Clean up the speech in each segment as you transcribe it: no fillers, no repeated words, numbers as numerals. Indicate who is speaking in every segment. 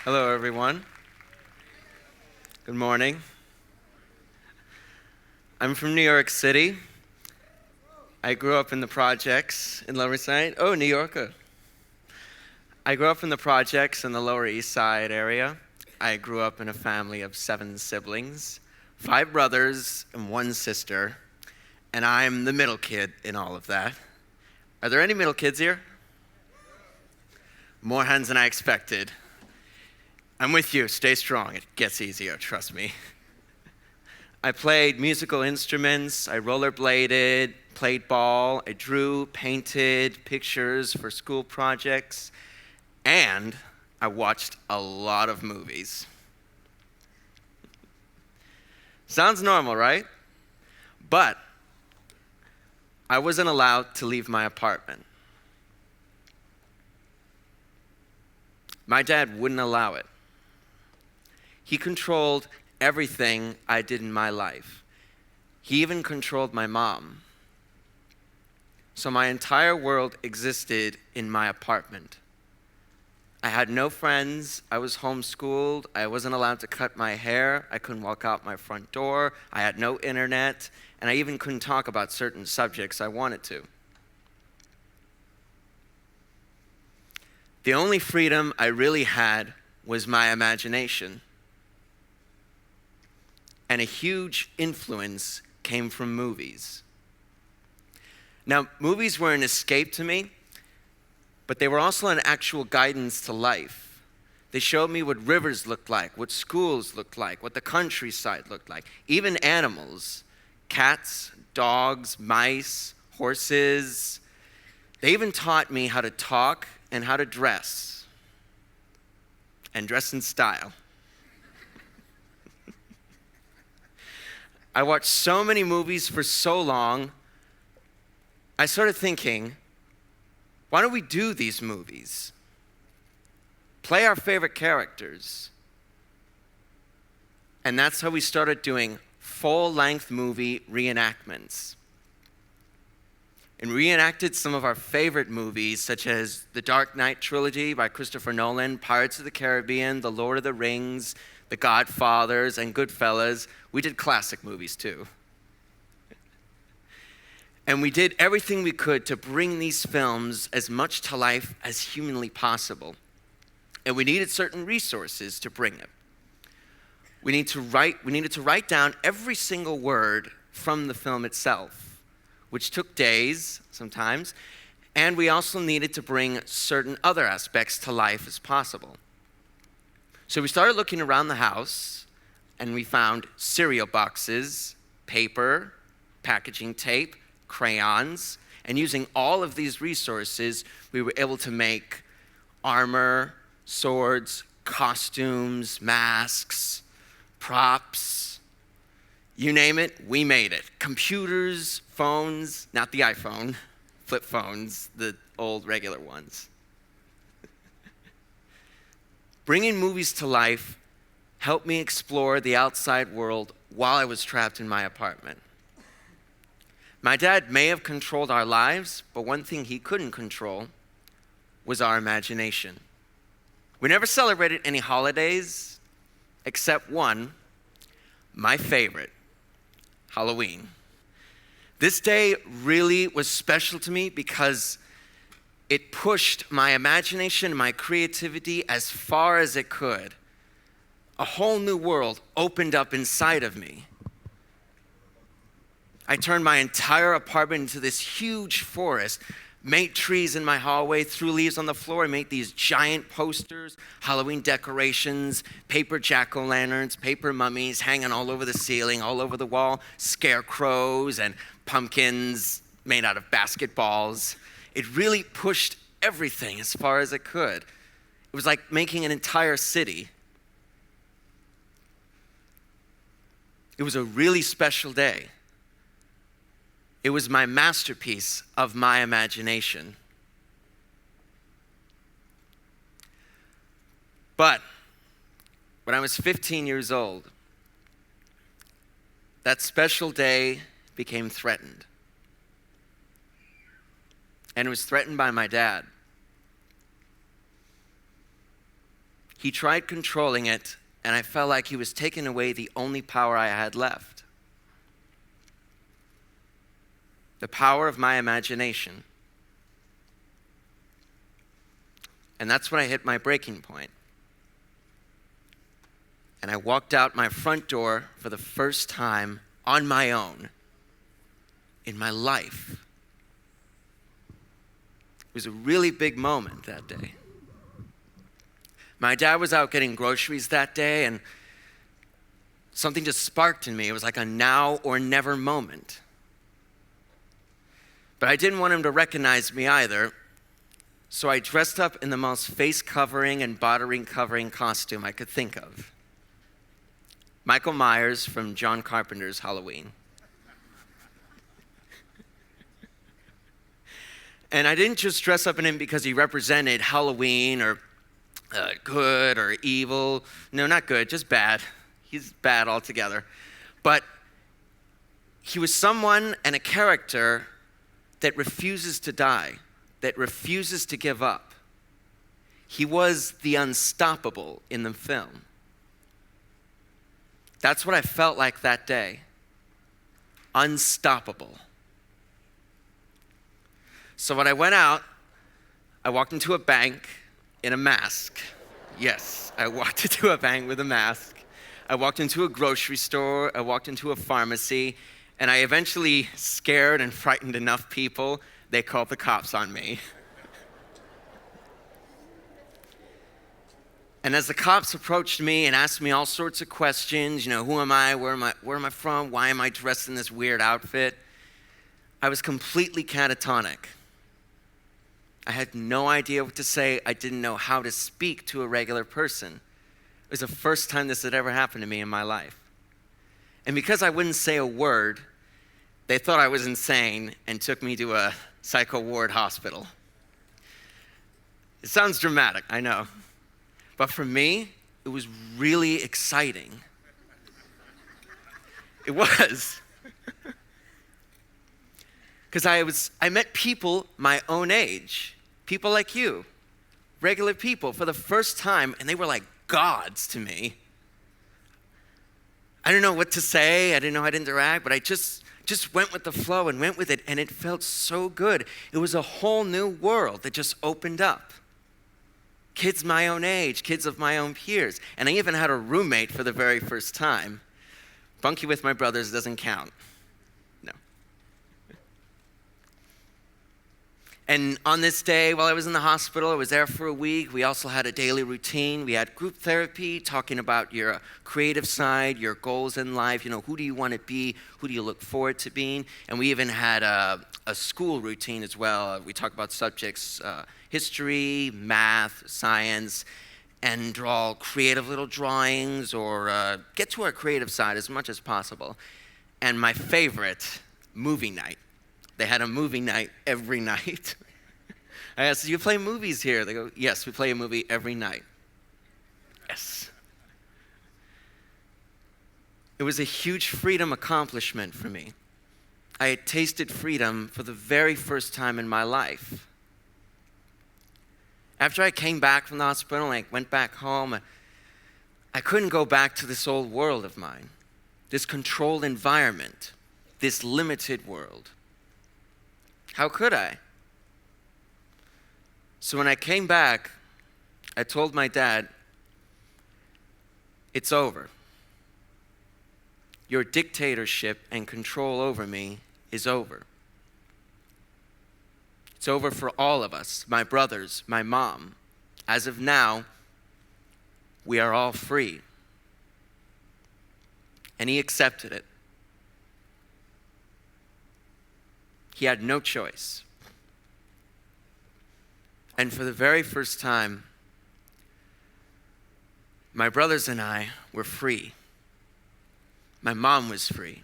Speaker 1: Hello, everyone. Good morning. I'm from New York City. I grew up in the projects in Lower East Side. Oh, New Yorker. I grew up in the projects in the Lower East Side area. I grew up in a family of 7 siblings, 5 brothers and 1 sister, and I'm the middle kid in all of that. Are there any middle kids here? More hands than I expected. I'm with you. Stay strong. It gets easier, trust me. I played musical instruments. I rollerbladed, played ball. I drew, painted pictures for school projects. And I watched a lot of movies. Sounds normal, right? But I wasn't allowed to leave my apartment. My dad wouldn't allow it. He controlled everything I did in my life. He even controlled my mom. So my entire world existed in my apartment. I had no friends. I was homeschooled. I wasn't allowed to cut my hair. I couldn't walk out my front door. I had no internet. And I even couldn't talk about certain subjects I wanted to. The only freedom I really had was my imagination. And a huge influence came from movies. Now, movies were an escape to me, but they were also an actual guidance to life. They showed me what rivers looked like, what schools looked like, what the countryside looked like, even animals, cats, dogs, mice, horses. They even taught me how to talk and how to dress, and dress in style. I watched so many movies for so long, I started thinking, why don't we do these movies? Play our favorite characters. And that's how we started doing full-length movie reenactments. And reenacted some of our favorite movies, such as the Dark Knight trilogy by Christopher Nolan, Pirates of the Caribbean, The Lord of the Rings, The Godfathers, and Goodfellas. We did classic movies too. And we did everything we could to bring these films as much to life as humanly possible. And we needed certain resources to bring it. We needed to write down every single word from the film itself, which took days sometimes, and we also needed to bring certain other aspects to life as possible. So we started looking around the house, and we found cereal boxes, paper, packaging tape, crayons, and using all of these resources, we were able to make armor, swords, costumes, masks, props, you name it, we made it. Computers, phones, not the iPhone, flip phones, the old regular ones. Bringing movies to life helped me explore the outside world while I was trapped in my apartment. My dad may have controlled our lives, but one thing he couldn't control was our imagination. We never celebrated any holidays except one, my favorite, Halloween. This day really was special to me because it pushed my imagination and my creativity as far as it could. A whole new world opened up inside of me. I turned my entire apartment into this huge forest, made trees in my hallway, threw leaves on the floor, and made these giant posters, Halloween decorations, paper jack-o'-lanterns, paper mummies hanging all over the ceiling, all over the wall, scarecrows and pumpkins made out of basketballs. It really pushed everything as far as it could. It was like making an entire city. It was a really special day. It was my masterpiece of my imagination. But when I was 15 years old, that special day became threatened. And it was threatened by my dad. He tried controlling it, and I felt like he was taking away the only power I had left. The power of my imagination. And that's when I hit my breaking point. And I walked out my front door for the first time on my own in my life. It was a really big moment that day. My dad was out getting groceries that day, and something just sparked in me. It was like a now or never moment. But I didn't want him to recognize me either, so I dressed up in the most face-covering and body-covering costume I could think of. Michael Myers from John Carpenter's Halloween. And I didn't just dress up in him because he represented Halloween or good or evil. No, not good, just bad. He's bad altogether. But he was someone and a character that refuses to die, that refuses to give up. He was the unstoppable in the film. That's what I felt like that day. Unstoppable. So when I went out, I walked into a bank in a mask. Yes, I walked into a bank with a mask. I walked into a grocery store. I walked into a pharmacy. And I eventually scared and frightened enough people, they called the cops on me. And as the cops approached me and asked me all sorts of questions, who am I, where am I from, why am I dressed in this weird outfit, I was completely catatonic. I had no idea what to say. I didn't know how to speak to a regular person. It was the first time this had ever happened to me in my life. And because I wouldn't say a word, they thought I was insane and took me to a psycho ward hospital. It sounds dramatic, I know. But for me, it was really exciting. It was. Because I met people my own age, people like you, regular people for the first time, and they were like gods to me. I didn't know what to say, I didn't know how to interact, but I just went with the flow and went with it, and it felt so good. It was a whole new world that just opened up. Kids my own age, kids of my own peers, and I even had a roommate for the very first time. Bunking with my brothers doesn't count. No. And on this day, while I was in the hospital, I was there for a week. We also had a daily routine. We had group therapy, talking about your creative side, your goals in life. Who do you want to be? Who do you look forward to being? And we even had a school routine as well. We talked about subjects, history, math, science, and draw creative little drawings or get to our creative side as much as possible. And my favorite, movie night. They had a movie night every night. I asked, do you play movies here? They go, yes, we play a movie every night. Yes. It was a huge freedom accomplishment for me. I had tasted freedom for the very first time in my life. After I came back from the hospital and I went back home, I couldn't go back to this old world of mine, this controlled environment, this limited world. How could I? So when I came back, I told my dad, it's over. Your dictatorship and control over me is over. It's over for all of us, my brothers, my mom. As of now, we are all free. And he accepted it. He had no choice. And for the very first time, my brothers and I were free. My mom was free.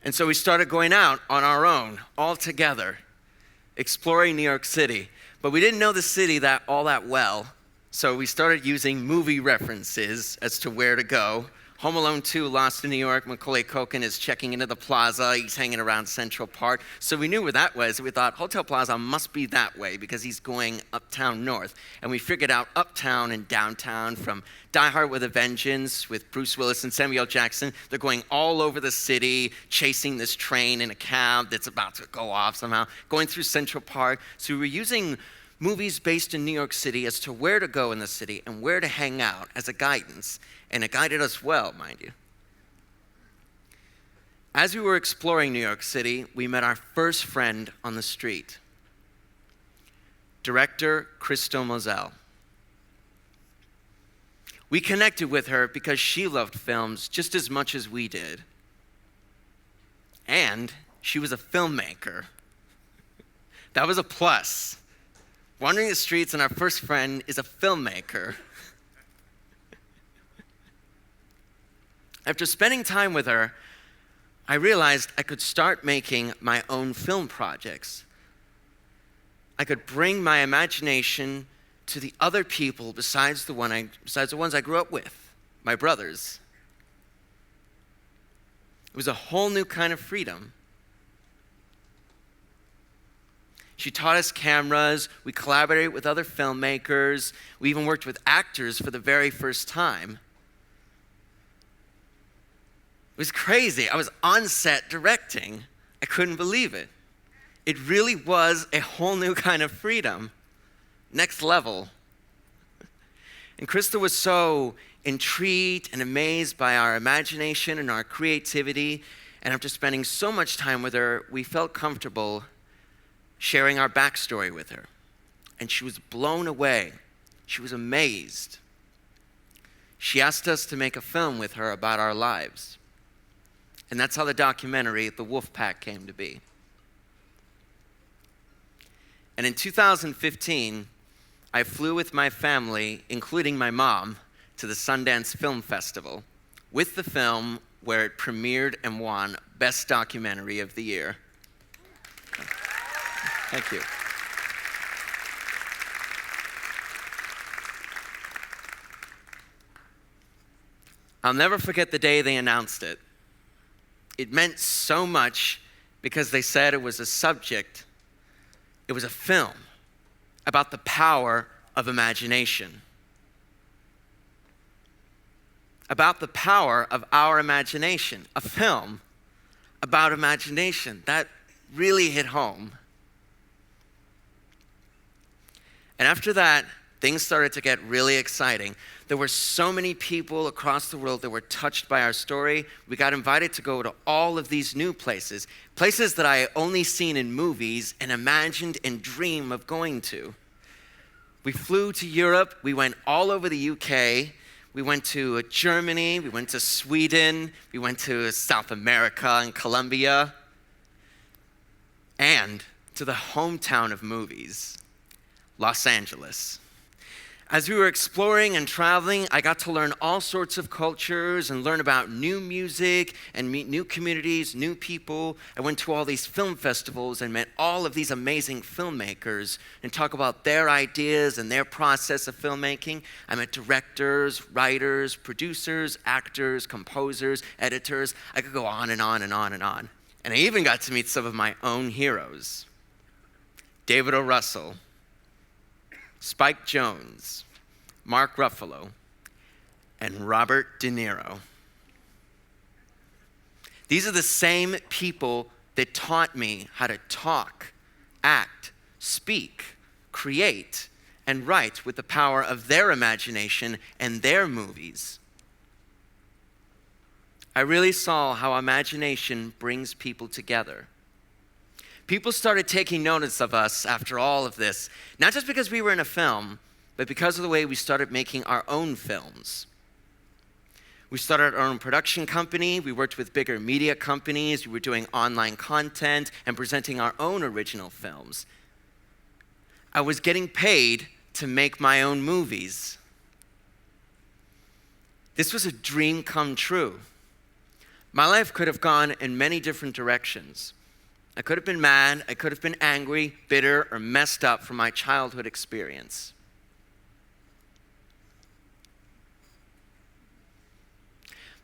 Speaker 1: And so we started going out on our own, all together, exploring New York City. But we didn't know the city all that well, so we started using movie references as to where to go, Home Alone 2, Lost in New York, Macaulay Culkin is checking into the plaza. He's hanging around Central Park. So we knew where that was. We thought Hotel Plaza must be that way because he's going uptown north. And we figured out uptown and downtown from Die Hard with a Vengeance with Bruce Willis and Samuel L. Jackson. They're going all over the city, chasing this train in a cab that's about to go off somehow, going through Central Park. So we were using movies based in New York City as to where to go in the city and where to hang out as a guidance. And it guided us well, mind you. As we were exploring New York City, we met our first friend on the street, director Crystal Moselle. We connected with her because she loved films just as much as we did. And she was a filmmaker. That was a plus. Wandering the streets and our first friend is a filmmaker. After spending time with her, I realized I could start making my own film projects. I could bring my imagination to the other people besides the ones I grew up with, my brothers. It was a whole new kind of freedom. She taught us cameras, we collaborated with other filmmakers, we even worked with actors for the very first time. It was crazy. I was on set directing. I couldn't believe it. It really was a whole new kind of freedom. Next level. And Krista was so intrigued and amazed by our imagination and our creativity. And after spending so much time with her, we felt comfortable sharing our backstory with her. And she was blown away. She was amazed. She asked us to make a film with her about our lives. And that's how the documentary, The Wolfpack, came to be. And in 2015, I flew with my family, including my mom, to the Sundance Film Festival with the film where it premiered and won Best Documentary of the Year. Thank you. I'll never forget the day they announced it. It meant so much because they said it was a subject, it was a film about the power of imagination. About the power of our imagination. A film about imagination. That really hit home. And after that, things started to get really exciting. There were so many people across the world that were touched by our story. We got invited to go to all of these new places, places that I had only seen in movies and imagined and dreamed of going to. We flew to Europe. We went all over the UK. We went to Germany. We went to Sweden. We went to South America and Colombia. And to the hometown of movies, Los Angeles. As we were exploring and traveling, I got to learn all sorts of cultures and learn about new music and meet new communities, new people. I went to all these film festivals and met all of these amazing filmmakers and talk about their ideas and their process of filmmaking. I met directors, writers, producers, actors, composers, editors. I could go on and on and on and on. And I even got to meet some of my own heroes. David O. Russell, Spike Jonze, Mark Ruffalo, and Robert De Niro. These are the same people that taught me how to talk, act, speak, create, and write with the power of their imagination and their movies. I really saw how imagination brings people together. People started taking notice of us after all of this, not just because we were in a film, but because of the way we started making our own films. We started our own production company. We worked with bigger media companies. We were doing online content and presenting our own original films. I was getting paid to make my own movies. This was a dream come true. My life could have gone in many different directions. I could have been mad, I could have been angry, bitter, or messed up from my childhood experience.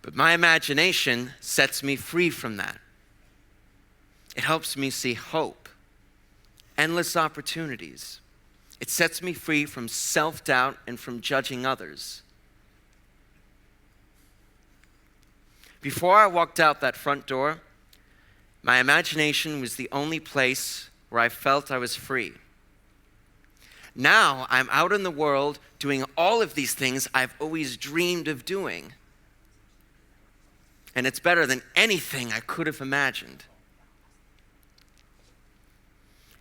Speaker 1: But my imagination sets me free from that. It helps me see hope, endless opportunities. It sets me free from self-doubt and from judging others. Before I walked out that front door, my imagination was the only place where I felt I was free. Now I'm out in the world doing all of these things I've always dreamed of doing. And it's better than anything I could have imagined.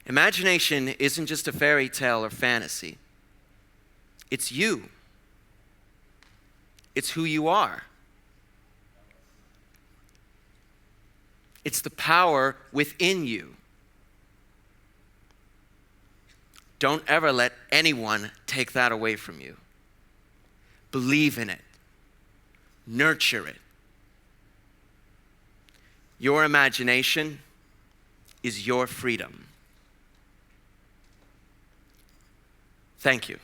Speaker 1: Imagination isn't just a fairy tale or fantasy. It's you. It's who you are. It's the power within you. Don't ever let anyone take that away from you. Believe in it. Nurture it. Your imagination is your freedom. Thank you.